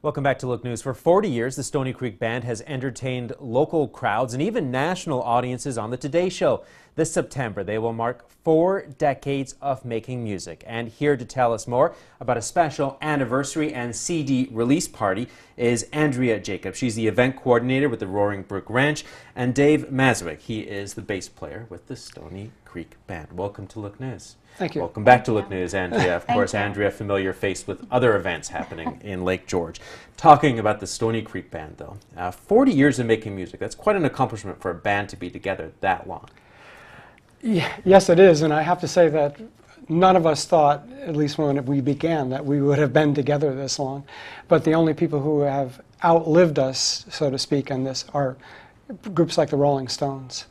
Welcome back to Look News. For 40 years, the Stony Creek Band has entertained local crowds and even national audiences on the Today Show. This September, they will mark 4 decades of making music. And here to tell us more about a special anniversary and CD release party is Andrea Jacobs. She's the event coordinator with the Brook Ranch, and Dave Maswick. He is the bass player with the Stony Creek Band. Welcome to Look News. Thank you. Welcome back to Look News, Andrea. Of course, Andrea, familiar face with other events happening in Lake George. Talking about the Stony Creek Band, though, 40 years of making music, that's quite an accomplishment for a band to be together that long. Yeah, yes, it is, and I have to say that none of us thought, at least when we began, that we would have been together this long. But the only people who have outlived us, so to speak, in this are groups like the Rolling Stones.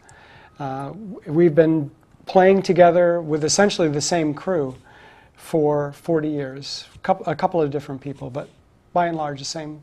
We've been playing together with essentially the same crew for 40 years. A couple of different people, but by and large the same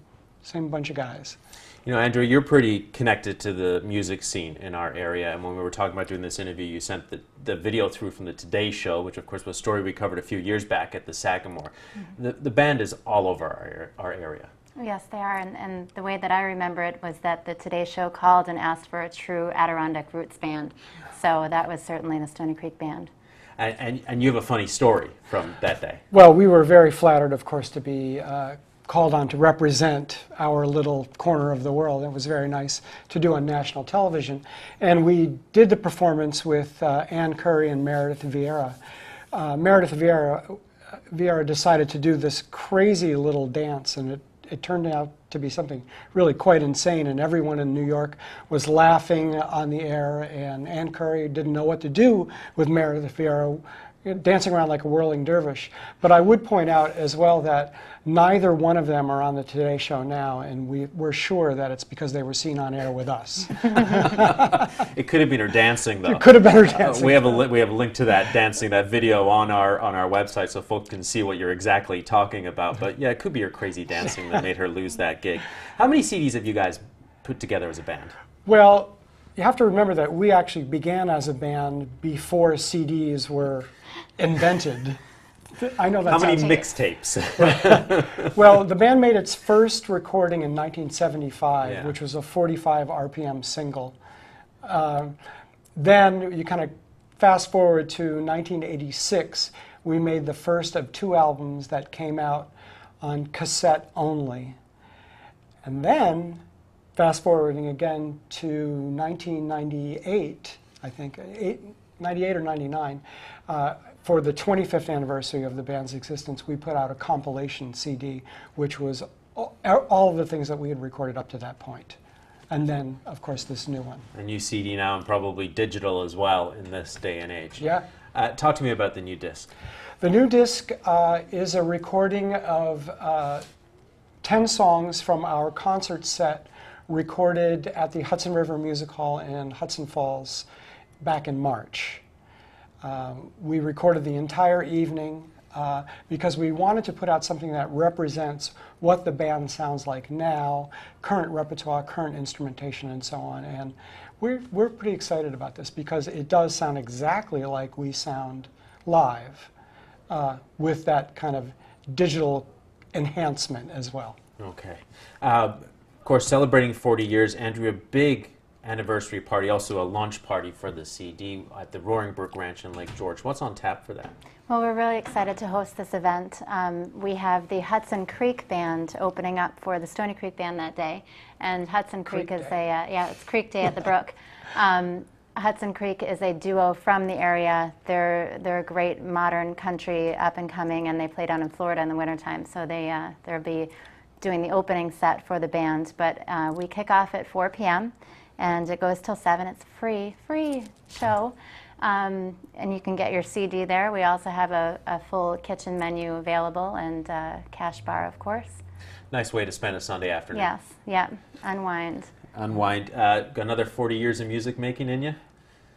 bunch of guys. You know, Andrew, you're pretty connected to the music scene in our area, and when we were talking about doing this interview, you sent the video through from the Today Show, which of course was a story we covered a few years back at the Sagamore. Mm-hmm. The band is all over our area. Yes, they are, and the way that I remember it was that the Today Show called and asked for a true Adirondack roots band. So that was certainly the Stony Creek Band. And you have a funny story from that day. Well, we were very flattered, of course, to be called on to represent our little corner of the world. It was very nice to do on national television. And we did the performance with Ann Curry and Meredith Vieira. Meredith Vieira decided to do this crazy little dance, and it turned out to be something really quite insane, and everyone in New York was laughing on the air, and Ann Curry didn't know what to do with Meredith Vieira dancing around like a whirling dervish. But I would point out as well that neither one of them are on the Today Show now, and we're sure that it's because they were seen on air with us. It could have been her dancing, though. It could have been her dancing. We have a link to that dancing, that video on our website, so folks can see what you're exactly talking about. But yeah, it could be her crazy dancing that made her lose that gig. How many CDs have you guys put together as a band? Well, you have to remember that we actually began as a band before CDs were invented. I know that's how many mixtapes? Well, the band made its first recording in 1975, yeah, which was a 45 RPM single. Then you kind of fast forward to 1986. We made the first of 2 albums that came out on cassette only. And then, fast forwarding again to 1998, I think, 98 or 99, for the 25th anniversary of the band's existence, we put out a compilation CD, which was all of the things that we had recorded up to that point. And then, of course, this new one. A new CD now, and probably digital as well in this day and age. Yeah. Talk to me about the new disc. The new disc is a recording of 10 songs from our concert set recorded at the Hudson River Music Hall in Hudson Falls back in March. We recorded the entire evening because we wanted to put out something that represents what the band sounds like now, current repertoire, current instrumentation, and so on. And we're pretty excited about this because it does sound exactly like we sound live with that kind of digital enhancement as well. Okay. Of course, celebrating 40 years, Andrea, big anniversary party, also a launch party for the CD at the Brook Ranch in Lake George. What's on tap for that? Well, we're really excited to host this event. We have the Hudson Creek Band opening up for the Stony Creek Band that day, and Hudson Creek is it's Creek Day at the Brook. Hudson Creek is a duo from the area. They're a great modern country up and coming, and they play down in Florida in the wintertime, so they'll be doing the opening set for the band. But we kick off at 4 p.m. and it goes till 7. It's a free show, and you can get your CD there. We also have a full kitchen menu available and cash bar, of course. Nice way to spend a Sunday afternoon. Yes, yeah, unwind. Unwind. Got another 40 years of music making in you?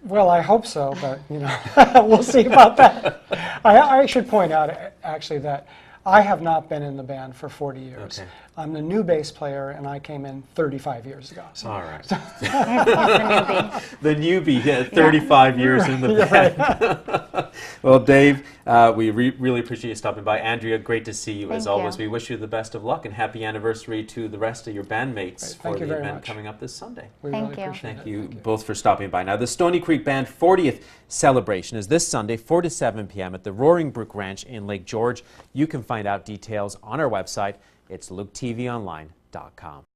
Well, I hope so, but you know, we'll see about that. I should point out, actually, that I have not been in the band for 40 years. Okay. I'm the new bass player, and I came in 35 years ago. So. All right. He's the newbie. The newbie, yeah, 35 years in the band. Well, Dave, we really appreciate you stopping by. Andrea, great to see you as always. We wish you the best of luck and happy anniversary to the rest of your bandmates for the event coming up this Sunday. Thank you. Thank you both for stopping by. Now, the Stony Creek Band 40th celebration is this Sunday, 4 to 7 p.m. at the Roaring Brook Ranch in Lake George. You can find out details on our website. It's luketvonline.com.